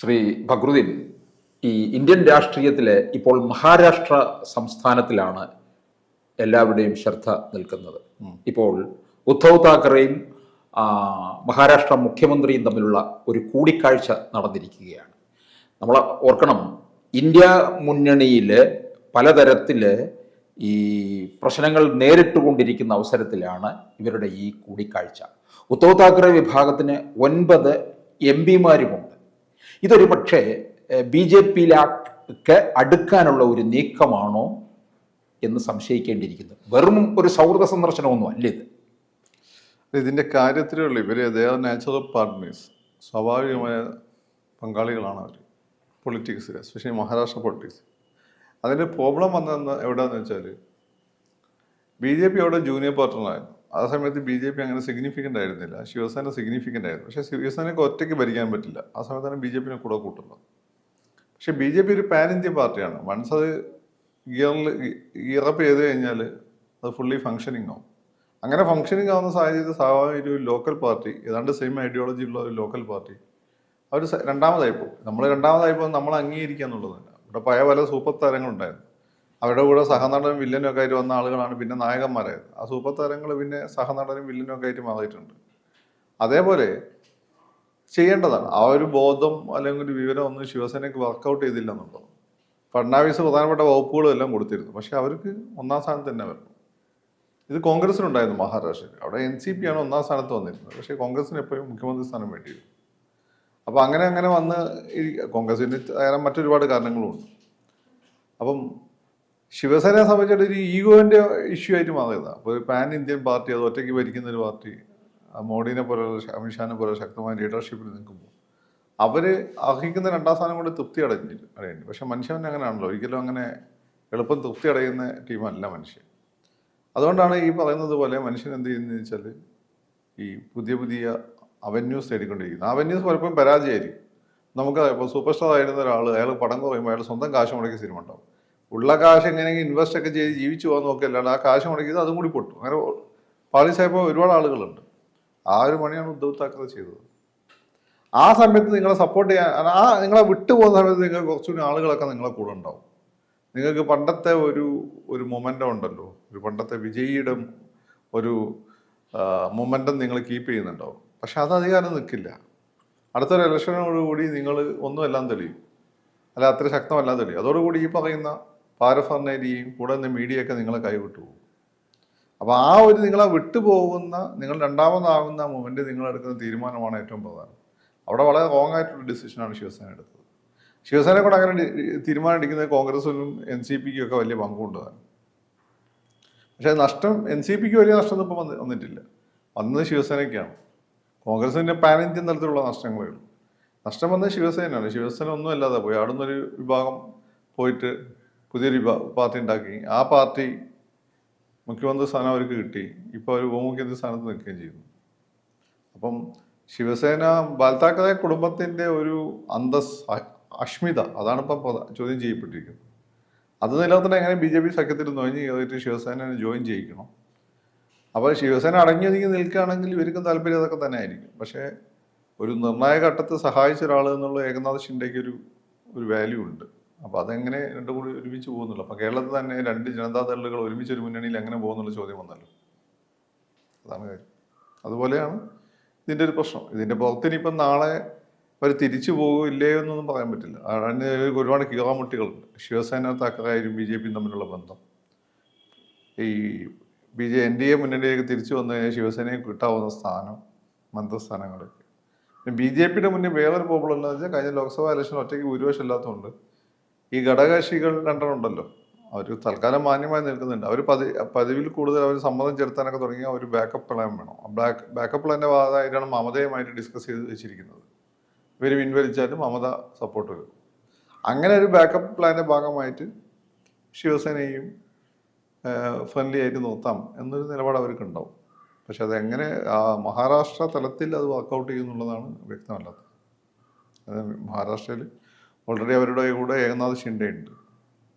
ശ്രീ ഫക്രുദ്ദീൻ, ഈ ഇന്ത്യൻ രാഷ്ട്രീയത്തിലെ ഇപ്പോൾ മഹാരാഷ്ട്ര സംസ്ഥാനത്തിലാണ് എല്ലാവരുടെയും ശ്രദ്ധ നിൽക്കുന്നത്. ഇപ്പോൾ ഉദ്ധവ് താക്കറെയും മഹാരാഷ്ട്ര മുഖ്യമന്ത്രിയും തമ്മിലുള്ള ഒരു കൂടിക്കാഴ്ച നടന്നിരിക്കുകയാണ്. നമ്മൾ ഓർക്കണം, ഇന്ത്യ മുന്നണിയിൽ പലതരത്തിൽ ഈ പ്രശ്നങ്ങൾ നേരിട്ടുകൊണ്ടിരിക്കുന്ന അവസരത്തിലാണ് ഇവരുടെ ഈ കൂടിക്കാഴ്ച. ഉദ്ധവ് താക്കറെ വിഭാഗത്തിന് 9 MP-മാരുമുണ്ട്. ഇതൊരു പക്ഷേ BJP-യിലേക്ക് അടുക്കാനുള്ള ഒരു നീക്കമാണോ എന്ന് സംശയിക്കേണ്ടിയിരിക്കുന്നു. വെറും ഒരു സൗഹൃദ സന്ദർശനമൊന്നും അല്ല ഇത്. ഇതിൻ്റെ കാര്യത്തിലുള്ള ഇവർ നാച്ചുറൽ പാർട്ട്നേഴ്സ്, സ്വാഭാവികമായ പങ്കാളികളാണ് അവർ പൊളിറ്റിക്സിൽ, എസ്പെഷ്യലി മഹാരാഷ്ട്ര പൊളിറ്റിക്സ്. അതിൻ്റെ പ്രോബ്ലം വന്നതെന്ന് എവിടെയാണെന്ന് വെച്ചാൽ BJP അവിടെ ജൂനിയർ പാർട്ട്ണറായിരുന്നു. ആ സമയത്ത് BJP അങ്ങനെ സിഗ്നിഫിക്കൻ്റ് ആയിരുന്നില്ല, ശിവസേന സിഗ്നിഫിക്കൻ്റ് ആയിരുന്നു. പക്ഷേ ശിവസേനയ്ക്ക് ഒറ്റയ്ക്ക് ഭരിക്കാൻ പറ്റില്ല. ആ സമയത്താണ് BJP-നെ കൂടെ കൂട്ടുന്നത്. പക്ഷേ BJP ഒരു പാൻ ഇന്ത്യൻ പാർട്ടിയാണ്. വൺസ് അത് ഗിയറപ്പ് ചെയ്ത് കഴിഞ്ഞാൽ അത് ഫുള്ളി ഫങ്ഷനിങ് ആവും. അങ്ങനെ ഫങ്ഷനിങ് ആവുന്ന സാഹചര്യത്തിൽ സ്വാഭാവിക ഒരു ലോക്കൽ പാർട്ടി, ഏതാണ്ട് സെയിം ഐഡിയോളജി ഉള്ള ഒരു ലോക്കൽ പാർട്ടി അവർ രണ്ടാമതായിപ്പോൾ നമ്മൾ അംഗീകരിക്കുക എന്നുള്ളതല്ല. ഇവിടെ പല സൂപ്പർ താരങ്ങളുണ്ടായിരുന്നു. അവരുടെ കൂടെ സഹനടനും വില്ലനും ഒക്കെ ആയിട്ട് വന്ന ആളുകളാണ് പിന്നെ നായകന്മാരായത്. ആ സൂപ്പർ താരങ്ങൾ പിന്നെ സഹനടനും വില്ലനും ഒക്കെ ആയിട്ട് മാറിയിട്ടുണ്ട്. അതേപോലെ ചെയ്യേണ്ടതാണ്. ആ ഒരു ബോധം അല്ലെങ്കിൽ ഒരു വിവരം ഒന്നും ശിവസേനയ്ക്ക് വർക്കൗട്ട് ചെയ്തില്ല എന്നുള്ളത്. ഫഡ്നാവിസ് പ്രധാനപ്പെട്ട വകുപ്പുകളും എല്ലാം കൊടുത്തിരുന്നു. പക്ഷെ അവർക്ക് 1-ാം സ്ഥാനത്ത് തന്നെ വരണം. ഇത് കോൺഗ്രസിനുണ്ടായിരുന്നു മഹാരാഷ്ട്രയിൽ. അവിടെ NCP ആണ് 1-ാം സ്ഥാനത്ത് വന്നിരുന്നത്. പക്ഷേ കോൺഗ്രസിന് എപ്പോഴും മുഖ്യമന്ത്രി സ്ഥാനം വേണ്ടിയിരുന്നു. അപ്പോൾ അങ്ങനെ വന്ന് കോൺഗ്രസിന് മറ്റൊരുപാട് കാരണങ്ങളുമുണ്ട്. അപ്പം ശിവസേനയെ സംബന്ധിച്ചിട്ട് ഒരു ഈഗോൻ്റെ ഇഷ്യൂ ആയിട്ട് മാറിയതാണ്. അപ്പോൾ ഒരു പാൻ ഇന്ത്യൻ പാർട്ടി, അത് ഒറ്റയ്ക്ക് ഭരിക്കുന്ന ഒരു പാർട്ടി, മോഡിനെ പോലുള്ള അമിത്ഷാനെ പോലെ ശക്തമായ ലീഡർഷിപ്പിൽ നിൽക്കുമ്പോൾ അവർ അർഹിക്കുന്ന 2-ാം സ്ഥാനം കൊണ്ട് തൃപ്തി അടയുന്നു. പക്ഷെ മനുഷ്യൻ അങ്ങനെയാണല്ലോ, ഒരിക്കലും അങ്ങനെ എളുപ്പം തൃപ്തി അടയുന്ന ടീമല്ല മനുഷ്യൻ. അതുകൊണ്ടാണ് ഈ പറയുന്നത് പോലെ മനുഷ്യൻ എന്ത് ചെയ്യുന്നതെന്ന് വെച്ചാൽ ഈ പുതിയ അവന്യൂസ് തേടിക്കൊണ്ടിരിക്കുന്നത്. അവന്യൂസ് പലപ്പോഴും പരാജയമായിരിക്കും. നമുക്ക് ഇപ്പോൾ സൂപ്പർ സ്റ്റാർ ആയിരുന്ന ഒരാൾ, അയാൾ പടം കുറയുമ്പോൾ അയാൾ സ്വന്തം കാശ് മുടക്കി സിനിമ ഉണ്ടാവും. ഉള്ള കാശ് എങ്ങനെയെങ്കിലും ഇൻവെസ്റ്റ് ഒക്കെ ചെയ്ത് ജീവിച്ചു പോകാൻ നോക്കിയല്ലാണ്ട് ആ കാശ് മുടക്കിയത് അതും കൂടി പൊട്ടും. അങ്ങനെ പാളിസായപ്പോൾ ഒരുപാട് ആളുകളുണ്ട്. ആ ഒരു പണിയാണ് ഉദ്ധവ് താക്കറെ ചെയ്തത്. ആ സമയത്ത് നിങ്ങളെ സപ്പോർട്ട് ചെയ്യാൻ, നിങ്ങളെ വിട്ടുപോകുന്ന സമയത്ത് നിങ്ങൾക്ക് കുറച്ചുകൂടി ആളുകളൊക്കെ നിങ്ങളെ കൂടെ ഉണ്ടാവും. നിങ്ങൾക്ക് പണ്ടത്തെ ഒരു മൊമെൻ്റം ഉണ്ടല്ലോ, ഒരു പണ്ടത്തെ വിജയിയുടെ ഒരു മൊമെൻ്റം നിങ്ങൾ കീപ്പ് ചെയ്യുന്നുണ്ടാവും. പക്ഷെ അത് അധികാരം നിൽക്കില്ല. അടുത്തൊരു ഇലക്ഷനോടുകൂടി നിങ്ങൾ ഒന്നുമെല്ലാം തെളിയും, അല്ല അത്ര ശക്തമല്ലാതെ തെളിയും. അതോടുകൂടി ഈ പറയുന്ന പാരഫർണേരിയും കൂടെ നിന്ന് മീഡിയയൊക്കെ നിങ്ങളെ കൈവിട്ടു പോകും. അപ്പോൾ ആ ഒരു നിങ്ങളെ വിട്ടുപോകുന്ന, നിങ്ങൾ രണ്ടാമതാകുന്ന മൊമെൻ്റ് നിങ്ങളെടുക്കുന്ന തീരുമാനമാണ് ഏറ്റവും പ്രധാനം. അവിടെ വളരെ റോങ് ആയിട്ടുള്ള ഡിസിഷനാണ് ശിവസേന എടുത്തത്. ശിവസേന കൂടെ അങ്ങനെ തീരുമാനം എടുക്കുന്നത് കോൺഗ്രസിനും NCPക്കും ഒക്കെ വലിയ പങ്കുകൊണ്ടതാണ്. പക്ഷേ നഷ്ടം NCPക്ക് വലിയ നഷ്ടം ഇപ്പം വന്നിട്ടില്ല. വന്നത് ശിവസേനയ്ക്കാണ്. കോൺഗ്രസിൻ്റെ പാൻ ഇന്ത്യൻ തലത്തിലുള്ള നഷ്ടങ്ങളേ ഉള്ളൂ. നഷ്ടം വന്നത് ശിവസേനയാണ്. ശിവസേന ഒന്നും അല്ലാതെ പോയി. അവിടെ നിന്നൊരു വിഭാഗം പോയിട്ട് പുതിയൊരു പാർട്ടി ഉണ്ടാക്കി. ആ പാർട്ടി മുഖ്യമന്ത്രി സ്ഥാനം അവർക്ക് കിട്ടി. ഇപ്പോൾ അവർ ഉപമുഖ്യമന്ത്രി സ്ഥാനത്ത് നിൽക്കുകയും ചെയ്യുന്നു. അപ്പം ശിവസേന ബാൽതാക്കറെ കുടുംബത്തിൻ്റെ ഒരു അഷ്മിത, അതാണ് ഇപ്പം ചോദ്യം ചെയ്യപ്പെട്ടിരിക്കുന്നത്. അത് നിലനിർത്തണം എങ്ങനെ BJP സഖ്യത്തിൽ നൊഴിഞ്ഞ് കയറിയിട്ട് ശിവസേനയെ ജോയിൻ ചെയ്യിക്കണം. അപ്പോൾ ശിവസേന അടങ്ങി ഒതുങ്ങി നിൽക്കുകയാണെങ്കിൽ ഇവർക്കും താല്പര്യം അതൊക്കെ തന്നെ ആയിരിക്കും. പക്ഷേ ഒരു നിർണായക ഘട്ടത്തിൽ സഹായിച്ച ഒരാൾ എന്നുള്ള ഏകനാഥ് ഷിൻഡേക്ക് ഒരു വാല്യൂ ഉണ്ട്. അപ്പോൾ അതെങ്ങനെ രണ്ടും കൂടി ഒരുമിച്ച് പോകുന്നുള്ളൂ. അപ്പോൾ കേരളത്തിൽ തന്നെ 2 ജനതാദളുകൾ ഒരുമിച്ചൊരു മുന്നണിയിൽ എങ്ങനെ പോകുന്നുള്ള ചോദ്യം വന്നല്ലോ. അതാണ് കാര്യം. അതുപോലെയാണ് ഇതിൻ്റെ ഒരു പ്രശ്നം. ഇതിൻ്റെ പുറത്തിനിപ്പം നാളെ അവർ തിരിച്ചു പോകില്ലേ എന്നൊന്നും പറയാൻ പറ്റില്ല. അതിന് ഒരുപാട് കീറാമുട്ടികളുണ്ട്. ശിവസേന താക്കറെയും BJPയും തമ്മിലുള്ള ബന്ധം, ഈ NDA മുന്നണിയിലേക്ക് തിരിച്ചു വന്നു കഴിഞ്ഞാൽ ശിവസേനയെ കിട്ടാവുന്ന സ്ഥാനം, മന്ത്രിസ്ഥാനങ്ങളൊക്കെ. BJPയുടെ മുന്നേ വേറൊരു പ്രോബ്ലം എന്താണെന്ന് വെച്ചാൽ കഴിഞ്ഞ ലോക്സഭാ ഇലക്ഷൻ ഒറ്റയ്ക്ക് ഭൂരിപക്ഷം ഇല്ലാത്തതുകൊണ്ട് ഈ ഘടകകക്ഷികൾ 2 ഉണ്ടല്ലോ, അവർ തൽക്കാലം മാന്യമായി നിൽക്കുന്നുണ്ട്. അവർ പതിവിൽ കൂടുതൽ അവർ സമ്മതം ചെലുത്താനൊക്കെ തുടങ്ങിയ ഒരു ബാക്കപ്പ് പ്ലാൻ വേണം. ആ ബാക്കപ്പ് പ്ലാൻ്റെ ഭാഗമായിട്ടാണ് മമതയുമായിട്ട് ഡിസ്കസ് ചെയ്ത് വെച്ചിരിക്കുന്നത്. ഇവർ പിൻവലിച്ചാലും മമത സപ്പോർട്ട് വരും. അങ്ങനെ ഒരു ബാക്കപ്പ് പ്ലാൻ്റെ ഭാഗമായിട്ട് ശിവസേനയും ഫ്രണ്ട്ലി ആയിട്ട് നിർത്താം എന്നൊരു നിലപാട് അവർക്ക് ഉണ്ടാവും. പക്ഷെ അതെങ്ങനെ മഹാരാഷ്ട്ര തലത്തിൽ അത് വർക്കൗട്ട് ചെയ്യുന്നുള്ളതാണ് വ്യക്തമല്ലാത്തത്. മഹാരാഷ്ട്രയിൽ ഓൾറെഡി അവരുടെ കൂടെ ഏകനാഥ് ഷിൻഡെ ഉണ്ട്.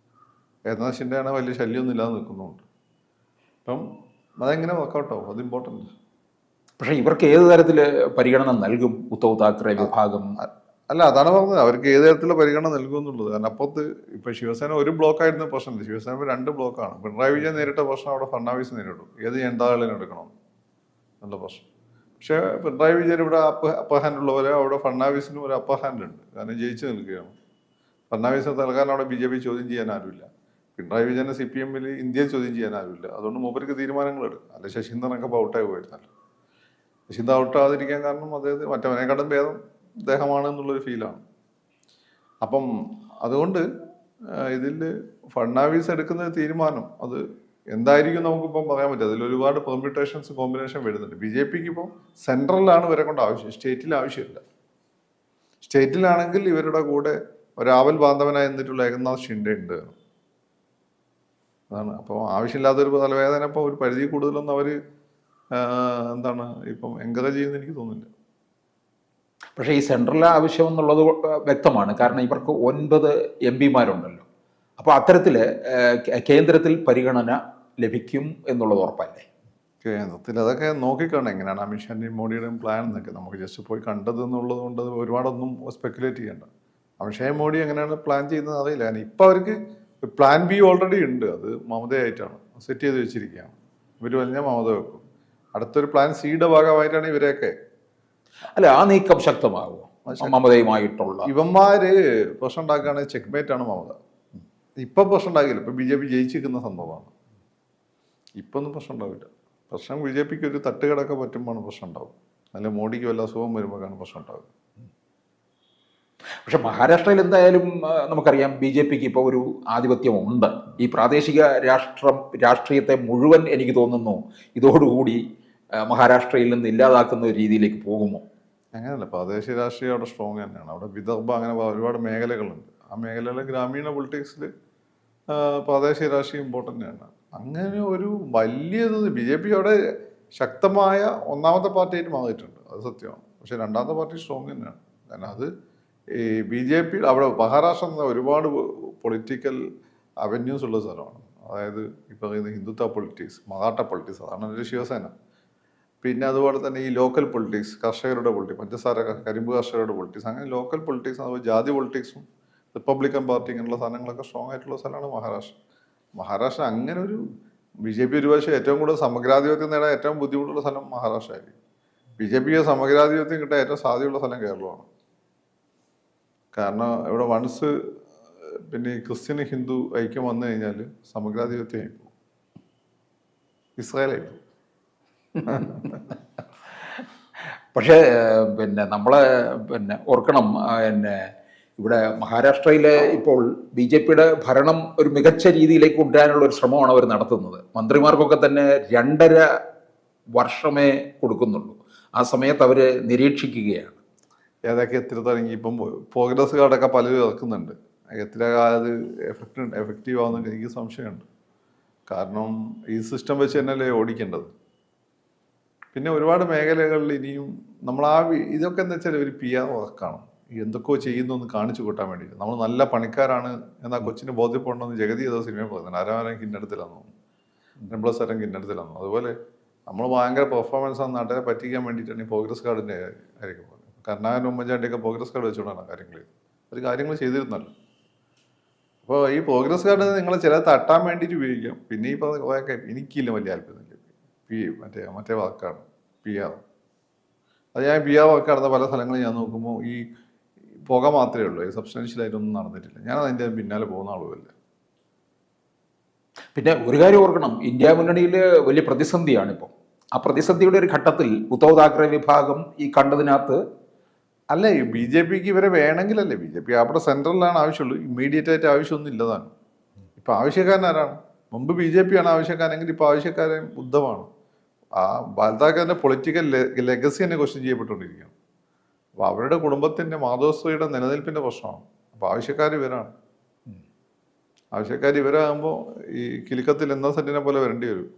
ഏകനാഥ് ഷിൻഡെയാണ് വലിയ ശല്യമൊന്നും ഇല്ലാതെ നിൽക്കുന്നുണ്ട്. അപ്പം അതെങ്ങനെ വർക്കൗട്ടാവും, അത് ഇമ്പോർട്ടൻ്റ്. പക്ഷേ ഇവർക്ക് ഏത് തരത്തിൽ പരിഗണന നൽകും ഉദ്ധവ് താക്കറെ വിഭാഗം? അല്ല, അതാണ് പറഞ്ഞത്, അവർക്ക് ഏത് തരത്തിലുള്ള പരിഗണന നൽകുമെന്നുള്ളത്. കാരണം അപ്പുറത്ത് ഇപ്പൊ ശിവസേന ഒരു ബ്ലോക്കായിരുന്ന പ്രശ്നമില്ല, ശിവസേന ഇപ്പോൾ 2 ബ്ലോക്കാണ്. പിണറായി വിജയൻ നേരിട്ട പ്രശ്നം അവിടെ ഫഡ്നാവിസ് നേരിടും, ഏത് ജനതാദളിനെ എടുക്കണം എന്നുള്ള പ്രശ്നം. പക്ഷേ പിണറായി വിജയൻ ഇവിടെ അപ്പർ ഹാൻഡ് ഉള്ള പോലെ അവിടെ ഫഡ്നാവിസിനും ഒരു അപ്പർ ഹാൻഡ് ഉണ്ട്, കാരണം ജയിച്ചു നിൽക്കുകയാണ്. ഫഡ്നാവിസിനെ തൽക്കാലം അവിടെ BJP ചോദ്യം ചെയ്യാൻ ആരുമില്ല, പിണറായി വിജയനെ CPM ഇന്ത്യയിൽ ചോദ്യം ചെയ്യാൻ ആരുമില്ല. അതുകൊണ്ട് മൂപ്പർക്ക് തീരുമാനങ്ങൾ എടുക്കും. അല്ലെ ശശീന്ദ്രനൊക്കെ ഇപ്പോൾ ഔട്ടായി പോയിരുന്നല്ലോ. ശശീന്ദ്രൻ ഔട്ടാകാതിരിക്കാൻ കാരണം അദ്ദേഹത്തിന് മറ്റവനെക്കാട്ടും ഭേദം അദ്ദേഹമാണ് എന്നുള്ളൊരു ഫീലാണ്. അപ്പം അതുകൊണ്ട് ഇതിൽ ഫഡ്നാവിസ് എടുക്കുന്ന തീരുമാനം അത് എന്തായിരിക്കും നമുക്കിപ്പം പറയാൻ പറ്റും. അതിൽ ഒരുപാട് പെർമ്യൂട്ടേഷൻസ് കോമ്പിനേഷൻ വരുന്നുണ്ട്. BJPക്ക് ഇപ്പോൾ സെൻട്രലിലാണ് ഇവരെ കൊണ്ട് ആവശ്യം, സ്റ്റേറ്റിൽ ആവശ്യമില്ല. സ്റ്റേറ്റിലാണെങ്കിൽ ഇവരുടെ കൂടെ ഒരാവൽ ബാന്ധവനായി എന്നിട്ടുള്ള ഏകനാഥ് ഷിൻഡെ ഉണ്ട്. അതാണ്. അപ്പോൾ ആവശ്യമില്ലാത്തൊരു തലവേദന ഇപ്പോൾ ഒരു പരിധി കൂടുതലൊന്നും അവർ എന്താണ് ഇപ്പം എൻകറേജ് ചെയ്യുന്നത് എനിക്ക് തോന്നുന്നില്ല. പക്ഷേ ഈ സെൻട്രൽ ആവശ്യം എന്നുള്ളത് വ്യക്തമാണ്. കാരണം ഇവർക്ക് 9 MP-മാരുണ്ടല്ലോ. അപ്പോൾ അത്തരത്തിൽ കേന്ദ്രത്തിൽ പരിഗണന ലഭിക്കും എന്നുള്ളത് ഉറപ്പല്ലേ? കേന്ദ്രത്തിൽ അതൊക്കെ നോക്കിക്കാണും എങ്ങനെയാണ് അമിത്ഷാൻ്റെയും മോഡിയുടെയും പ്ലാൻ എന്നൊക്കെ. നമുക്ക് ജസ്റ്റ് പോയി കണ്ടത് എന്നുള്ളത് കൊണ്ട് ഒരുപാടൊന്നും സ്പെക്കുലേറ്റ് ചെയ്യേണ്ട. അമിത്ഷായും മോഡി എങ്ങനെയാണ് പ്ലാൻ ചെയ്യുന്നത് അറിയില്ല. കാരണം ഇപ്പം അവർക്ക് പ്ലാൻ B ഓൾറെഡി ഉണ്ട്, അത് മമതയായിട്ടാണ് സെറ്റ് ചെയ്ത് വെച്ചിരിക്കുകയാണ്. ഇവർ പറഞ്ഞാൽ മമത വെക്കും. അടുത്തൊരു പ്ലാൻ സിയുടെ ഭാഗമായിട്ടാണ് ഇവരെയൊക്കെ. അല്ല, ആ നീക്കം ശക്തമാകുമോ മമതയുമായിട്ടുള്ള? ഇവന്മാര് പ്രശ്നം ഉണ്ടാക്കുകയാണെങ്കിൽ ചെക്ക്മേറ്റ് ആണ് മമത. ഇപ്പം പ്രശ്നം ഉണ്ടാകില്ല, ഇപ്പം BJP ജയിച്ചിരിക്കുന്ന സംഭവമാണ്. ഇപ്പം ഒന്നും പ്രശ്നം ഉണ്ടാവില്ല. പ്രശ്നം BJPക്ക് ഒരു തട്ടുകടൊക്കെ പറ്റുമ്പോഴാണ് പ്രശ്നം ഉണ്ടാവും, അല്ലെങ്കിൽ മോഡിക്ക് വല്ല അസുഖം വരുമ്പോഴാണ് പ്രശ്നം ഉണ്ടാവുക. പക്ഷെ മഹാരാഷ്ട്രയിൽ എന്തായാലും നമുക്കറിയാം BJPക്ക് ഇപ്പോൾ ഒരു ആധിപത്യമുണ്ട്. ഈ പ്രാദേശിക രാഷ്ട്രീയത്തെ മുഴുവൻ എനിക്ക് തോന്നുന്നു ഇതോടുകൂടി മഹാരാഷ്ട്രയിൽ നിന്ന് ഇല്ലാതാക്കുന്ന ഒരു രീതിയിലേക്ക് പോകുമോ? അങ്ങനെയല്ല, പ്രാദേശിക രാഷ്ട്രീയം അവിടെ സ്ട്രോങ് തന്നെയാണ്. അവിടെ വിദർഭ അങ്ങനെ ഒരുപാട് മേഖലകളുണ്ട്. ആ മേഖലകളിൽ ഗ്രാമീണ പൊളിറ്റിക്സിൽ പ്രാദേശിക രാഷ്ട്രീയം ഇമ്പോർട്ടൻ്റ് ആണ്. അങ്ങനെ ഒരു വലിയത് BJP അവിടെ ശക്തമായ ഒന്നാമത്തെ പാർട്ടിയായിട്ട് മാറിയിട്ടുണ്ട്, അത് സത്യമാണ്. പക്ഷെ രണ്ടാമത്തെ പാർട്ടി സ്ട്രോങ് തന്നെയാണ്. കാരണം അത് ഈ BJP അവിടെ മഹാരാഷ്ട്ര എന്ന ഒരുപാട് പൊളിറ്റിക്കൽ അവന്യൂസ് ഉള്ള സ്ഥലമാണ്. അതായത് ഈ പറയുന്ന ഹിന്ദുത്വ പൊളിറ്റിക്സ്, മറാഠ പൊളിറ്റിക്സ്, അതാണ് ഒരു ശിവസേന. പിന്നെ അതുപോലെ തന്നെ ഈ ലോക്കൽ പൊളിറ്റിക്സ്, കർഷകരുടെ പൊളിറ്റിക്സ്, പഞ്ചസാര കരിമ്പ് കർഷകരുടെ പൊളിറ്റിക്സ്, അങ്ങനെ ലോക്കൽ പൊളിറ്റിക്സ്, അതുപോലെ ജാതി പൊളിറ്റിക്സും റിപ്പബ്ലിക്കൻ പാർട്ടി ഇങ്ങനെയുള്ള സാധനങ്ങളൊക്കെ സ്ട്രോങ് ആയിട്ടുള്ള സ്ഥലമാണ് മഹാരാഷ്ട്ര. മഹാരാഷ്ട്ര അങ്ങനെ ഒരു BJP ഒരുപക്ഷെ ഏറ്റവും കൂടുതൽ സമഗ്രാധിപത്യം നേടാൻ ഏറ്റവും ബുദ്ധിമുട്ടുള്ള സ്ഥലം മഹാരാഷ്ട്ര ആയിരിക്കും. BJPക്ക് സമഗ്രാധിപത്യം കിട്ടാൻ ഏറ്റവും സാധ്യതയുള്ള സ്ഥലം കേരളമാണ്. കാരണം ഇവിടെ വൺസ് പിന്നെ ഈ ക്രിസ്ത്യൻ ഹിന്ദു ഐക്യം വന്നു കഴിഞ്ഞാൽ സമഗ്രാധിപത്യമായി പോകും, ഇസ്രായേലായി പോകും. പക്ഷേ പിന്നെ നമ്മളെ ഓർക്കണം, ഇവിടെ മഹാരാഷ്ട്രയിലെ ഇപ്പോൾ BJPയുടെ ഭരണം ഒരു മികച്ച രീതിയിലേക്ക് കൊണ്ടുവരാനുള്ള ഒരു ശ്രമമാണ് അവർ നടത്തുന്നത്. മന്ത്രിമാർക്കൊക്കെ തന്നെ 2.5 വർഷമേ കൊടുക്കുന്നുള്ളൂ. ആ സമയത്ത് അവർ നിരീക്ഷിക്കുകയാണ്. ഏതൊക്കെ എത്ര തുടങ്ങി ഇപ്പം പ്രോഗ്രസ് കാർഡൊക്കെ പലരും ഇറക്കുന്നുണ്ട്. എത്ര കാലത്ത് എഫക്റ്റീവ് ആവുന്നൊക്കെ എനിക്ക് സംശയമുണ്ട്. കാരണം ഈ സിസ്റ്റം വെച്ച് തന്നെയല്ലേ ഓടിക്കേണ്ടത്. പിന്നെ ഒരുപാട് മേഖലകളിൽ ഇനിയും നമ്മൾ ഇതൊക്കെ എന്താ വെച്ചാൽ ഒരു PR വർക്കാണ്. എന്തൊക്കെയോ ചെയ്യുന്നു എന്ന് കാണിച്ചു കൂട്ടാൻ വേണ്ടിയിട്ട്. നമ്മൾ നല്ല പണിക്കാരാണ് എന്നാൽ കൊച്ചിന് ബോധ്യപ്പെടണമെന്ന് ജഗതി ഏതോ സിനിമ പറയുന്നത്. ആരാരം കിന്നടത്തിലാണെന്നോ, നെബ്ലസരം കിന്നടത്തിലാണെന്നോ. അതുപോലെ നമ്മൾ ഭയങ്കര പെർഫോമൻസ് ആണ് നാട്ടിനെ പറ്റിക്കാൻ വേണ്ടിയിട്ടാണ് ഈ പ്രോഗ്രസ് കാർഡിൻ്റെ കാര്യങ്ങൾ പറയുന്നത്. കരുണാകരൻ ഉമ്മൻചാണ്ടിയൊക്കെ പ്രോഗ്രസ് കാർഡ് വെച്ചുകൊണ്ടാണ് കാര്യങ്ങൾ ചെയ്തിരുന്നല്ലോ. അപ്പോൾ ഈ പ്രോഗ്രസ് കാർഡ് നിങ്ങൾ ചില തട്ടാൻ വേണ്ടിയിട്ട് ഉപയോഗിക്കാം. പിന്നെ ഈ പറഞ്ഞ കുറേയൊക്കെ എനിക്കില്ല വലിയ താല്പര്യമില്ല. മറ്റേ വാക്കാണ് PR. അത് ഞാൻ PR വർക്ക് നടന്ന പല സ്ഥലങ്ങളും ഞാൻ നോക്കുമ്പോൾ ഈ പുക മാത്രമേ ഉള്ളൂ, ഈ സബ്സ്റ്റാൻഷ്യലായിട്ടൊന്നും നടന്നിട്ടില്ല. ഞാൻ അതിൻ്റെ പിന്നാലെ പോകുന്ന ആളുമല്ല. പിന്നെ ഒരു കാര്യം ഓർക്കണം, ഇന്ത്യ മുന്നണിയിൽ വലിയ പ്രതിസന്ധിയാണ് ഇപ്പോൾ. ആ പ്രതിസന്ധിയുടെ ഒരു ഘട്ടത്തിൽ ഉദ്ധവ് താക്കറെ വിഭാഗം ഈ കണ്ടതിനകത്ത് അല്ല, ഈ BJPക്ക് ഇവരെ വേണമെങ്കിലല്ലേ. BJP അവിടെ സെൻട്രലിലാണ് ആവശ്യമുള്ളൂ, ഇമ്മീഡിയറ്റ് ആയിട്ട് ആവശ്യമൊന്നും ഇല്ലതാണ്. ഇപ്പം ആവശ്യക്കാരൻ ആരാണ്? മുമ്പ് BJP ആണ് ആവശ്യക്കാരെങ്കിൽ ഇപ്പോൾ ആവശ്യക്കാരൻ ഉദ്ധവാണ്. ആ ബാൽതാക്കറിന്റെ പൊളിറ്റിക്കൽ ലെഗസി തന്നെ ക്വസ്റ്റ്യൻ ചെയ്യപ്പെട്ടുകൊണ്ടിരിക്കുകയാണ്. അപ്പോൾ അവരുടെ കുടുംബത്തിൻ്റെ മാധവസ്ത്രീയുടെ നിലനിൽപ്പിൻ്റെ പ്രശ്നമാണ്. അപ്പോൾ ആവശ്യക്കാർ ഇവരാണ്. ആവശ്യക്കാർ ഇവരാകുമ്പോൾ ഈ കിലുക്കത്തിൽ എന്താ സെറ്റിനെ പോലെ വരേണ്ടി വരും.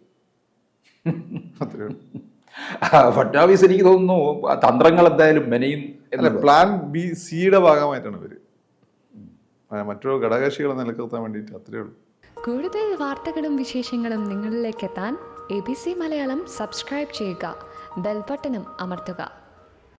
അത്രയും ഫഡ്നാവിസ് എനിക്ക് തോന്നുന്നു തന്ത്രങ്ങൾ എന്തായാലും മെനയും. പ്ലാൻ BCയുടെ ഭാഗമായിട്ടാണ് ഇവർ മറ്റൊരു ഘടകകക്ഷികളെ നിലനിർത്താൻ വേണ്ടിയിട്ട്. അത്രയേ ഉള്ളൂ. കൂടുതൽ വാർത്തകളും വിശേഷങ്ങളും നിങ്ങളിലേക്ക് എത്താൻ ABC മലയാളം സബ്സ്ക്രൈബ് ചെയ്യുക, ബെൽ ബട്ടണും അമർത്തുക.